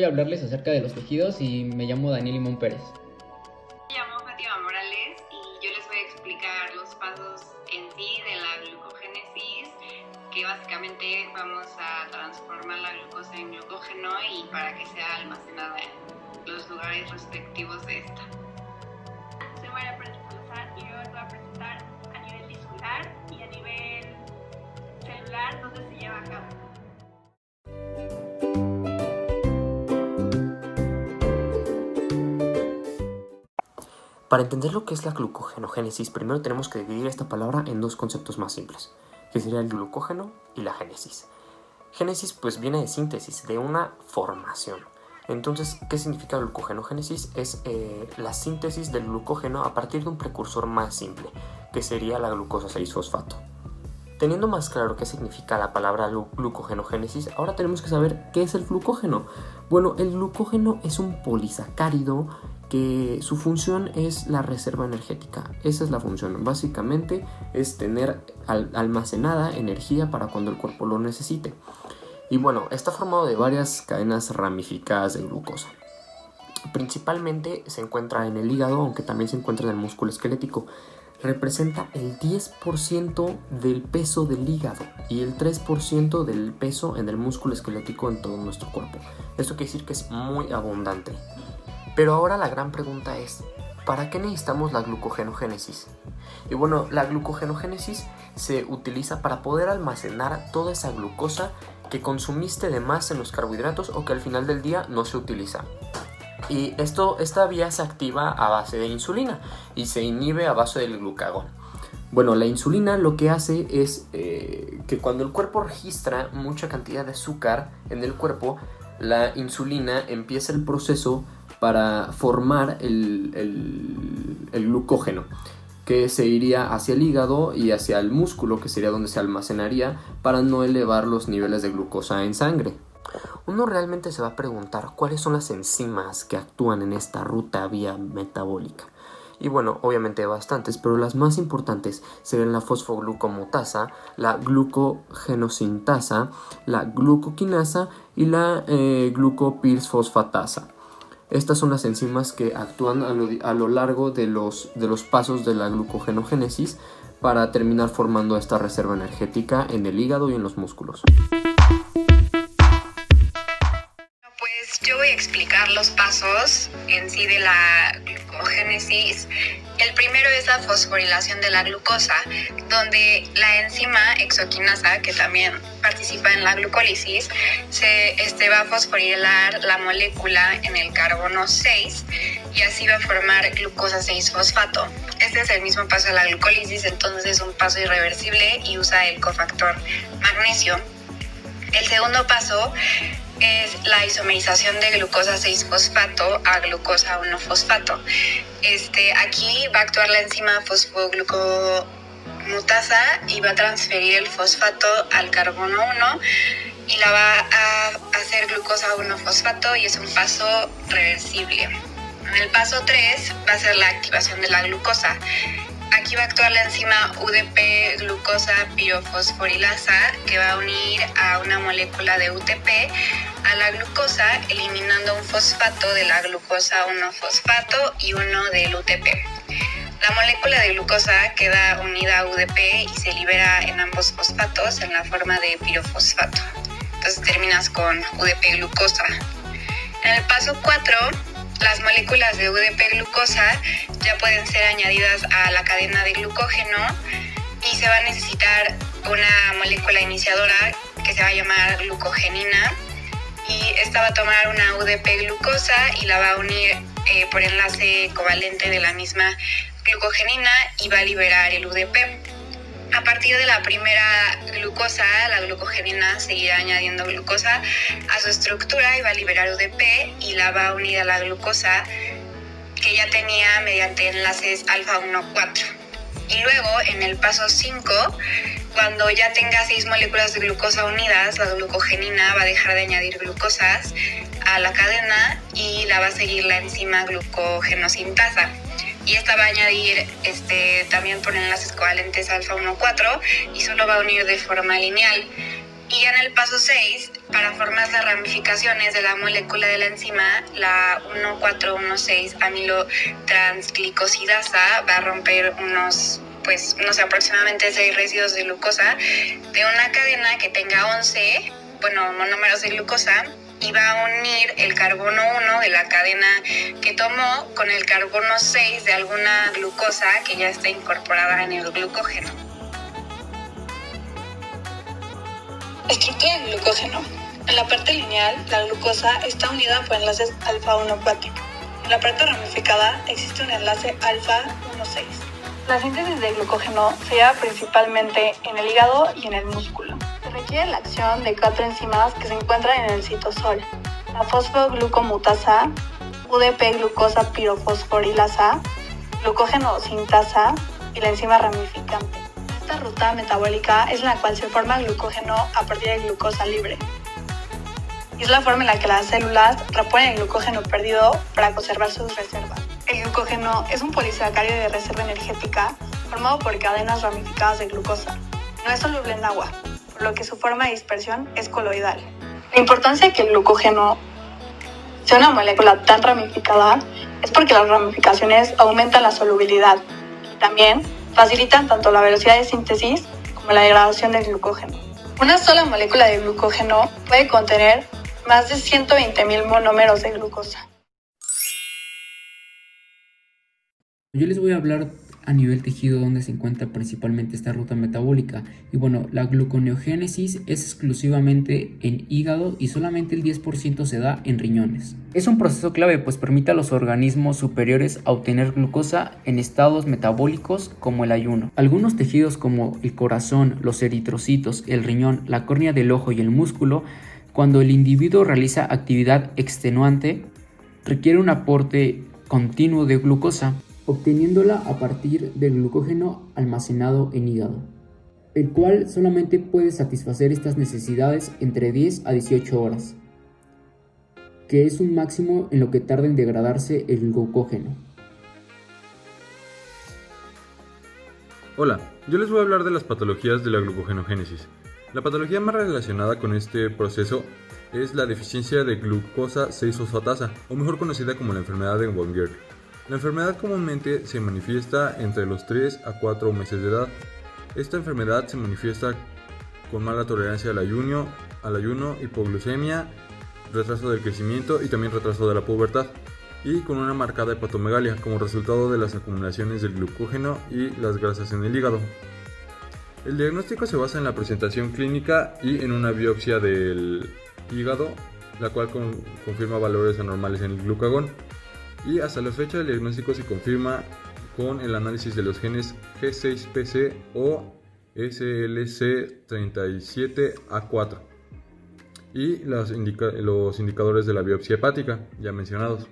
Voy a hablarles acerca de los tejidos y me llamo Daniel Limón Pérez. Me llamo Fátima Morales y yo les voy a explicar los pasos en sí de la glucogénesis, que básicamente vamos a transformar la glucosa en glucógeno y para que sea almacenada en los lugares respectivos de esta. Soy María Pérez Salazar y hoy os voy a presentar a nivel tisular y a nivel celular dónde se lleva a cabo. Para entender lo que es la glucogenogénesis, primero tenemos que dividir esta palabra en dos conceptos más simples, que sería el glucógeno y la génesis. Génesis pues viene de síntesis, de una formación. Entonces, ¿qué significa glucogenogénesis? Es la síntesis del glucógeno a partir de un precursor más simple, que sería la glucosa 6-fosfato. Teniendo más claro qué significa la palabra glucogenogénesis, ahora tenemos que saber qué es el glucógeno. Bueno, el glucógeno es un polisacárido que su función es la reserva energética. Esa es la función. Básicamente es tener almacenada energía para cuando el cuerpo lo necesite. Y bueno, está formado de varias cadenas ramificadas de glucosa. Principalmente se encuentra en el hígado, aunque también se encuentra en el músculo esquelético. Representa el 10% del peso del hígado y el 3% del peso en el músculo esquelético en todo nuestro cuerpo. Esto quiere decir que es muy abundante. Pero ahora la gran pregunta es, ¿para qué necesitamos la glucogenogénesis? Y bueno, la glucogenogénesis se utiliza para poder almacenar toda esa glucosa que consumiste de más en los carbohidratos o que al final del día no se utiliza. Y esta vía se activa a base de insulina y se inhibe a base del glucagón. Bueno, la insulina lo que hace es que cuando el cuerpo registra mucha cantidad de azúcar en el cuerpo, la insulina empieza el proceso para formar el glucógeno, que se iría hacia el hígado y hacia el músculo, que sería donde se almacenaría para no elevar los niveles de glucosa en sangre. Uno realmente se va a preguntar cuáles son las enzimas que actúan en esta ruta vía metabólica. Y bueno, obviamente bastantes, pero las más importantes serían la fosfoglucomutasa, la glucogenosintasa, la glucoquinasa y la glucopirfosfatasa. Estas son las enzimas que actúan a lo largo de los pasos de la glucogenogénesis para terminar formando esta reserva energética en el hígado y en los músculos. Pues yo voy a explicar los pasos en sí de la glucogénesis. El primero es la fosforilación de la glucosa, donde la enzima exoquinasa, que también participa en la glucólisis, va a fosforilar la molécula en el carbono 6 y así va a formar glucosa 6-fosfato. Este es el mismo paso de la glucólisis, entonces es un paso irreversible y usa el cofactor magnesio. El segundo paso es la isomerización de glucosa 6-fosfato a glucosa 1-fosfato. Aquí va a actuar la enzima fosfoglucomutasa y va a transferir el fosfato al carbono 1 y la va a hacer glucosa 1-fosfato y es un paso reversible. En el paso 3 va a ser la activación de la glucosa. Aquí va a actuar la enzima UDP glucosa pirofosforilasa, que va a unir a una molécula de UTP a la glucosa, eliminando un fosfato de la glucosa 1-fosfato y uno del UTP. La molécula de glucosa queda unida a UDP y se libera en ambos fosfatos en la forma de pirofosfato. Entonces terminas con UDP glucosa. En el paso 4, las moléculas de UDP-glucosa ya pueden ser añadidas a la cadena de glucógeno y se va a necesitar una molécula iniciadora que se va a llamar glucogenina y esta va a tomar una UDP-glucosa y la va a unir por enlace covalente de la misma glucogenina y va a liberar el UDP. A partir de la primera glucosa, la glucogenina seguirá añadiendo glucosa a su estructura y va a liberar UDP y la va a unir a la glucosa que ya tenía mediante enlaces alfa-1,4. Y luego, en el paso 5, cuando ya tenga 6 moléculas de glucosa unidas, la glucogenina va a dejar de añadir glucosas a la cadena y la va a seguir la enzima glucogenosintasa. Y esta va a añadir también por enlaces covalentes alfa-1,4 y solo va a unir de forma lineal. Y ya en el paso 6, para formar las ramificaciones de la molécula de la enzima, la 1416 amilotransglicosidasa va a romper aproximadamente 6 residuos de glucosa de una cadena que tenga 11 monómeros de glucosa, y va a unir el carbono 1 de la cadena que tomó con el carbono 6 de alguna glucosa que ya está incorporada en el glucógeno. Estructura del glucógeno. En la parte lineal, la glucosa está unida por enlaces alfa-1 cuático. En la parte ramificada existe un enlace alfa-1,6. La síntesis de glucógeno se lleva principalmente en el hígado y en el músculo. Se requiere la acción de 4 enzimas que se encuentran en el citosol: la fosfoglucomutasa, UDP-glucosa pirofosforilasa, glucógeno sintasa y la enzima ramificante. Esta ruta metabólica es en la cual se forma glucógeno a partir de glucosa libre. Y es la forma en la que las células reponen el glucógeno perdido para conservar sus reservas. El glucógeno es un polisacario de reserva energética formado por cadenas ramificadas de glucosa. No es soluble en agua, por lo que su forma de dispersión es coloidal. La importancia de que el glucógeno sea una molécula tan ramificada es porque las ramificaciones aumentan la solubilidad y también facilitan tanto la velocidad de síntesis como la degradación del glucógeno. Una sola molécula de glucógeno puede contener más de 120.000 monómeros de glucosa. Yo les voy a hablar a nivel tejido donde se encuentra principalmente esta ruta metabólica. Y bueno, la gluconeogénesis es exclusivamente en hígado y solamente el 10% se da en riñones. Es un proceso clave, pues permite a los organismos superiores a obtener glucosa en estados metabólicos como el ayuno. Algunos tejidos como el corazón, los eritrocitos, el riñón, la córnea del ojo y el músculo, cuando el individuo realiza actividad extenuante, requiere un aporte continuo de glucosa, obteniéndola a partir del glucógeno almacenado en hígado, el cual solamente puede satisfacer estas necesidades entre 10 a 18 horas, que es un máximo en lo que tarda en degradarse el glucógeno. Hola, yo les voy a hablar de las patologías de la glucogenogénesis. La patología más relacionada con este proceso es la deficiencia de glucosa 6-fosfatasa, o mejor conocida como la enfermedad de von Wierth. La enfermedad comúnmente se manifiesta entre los 3 a 4 meses de edad. Esta enfermedad se manifiesta con mala tolerancia al ayuno, hipoglucemia, retraso del crecimiento y también retraso de la pubertad, y con una marcada hepatomegalia como resultado de las acumulaciones del glucógeno y las grasas en el hígado. El diagnóstico se basa en la presentación clínica y en una biopsia del hígado, la cual confirma valores anormales en el glucagón. Y hasta la fecha el diagnóstico se confirma con el análisis de los genes G6PC o SLC37A4 y los indicadores de la biopsia hepática ya mencionados.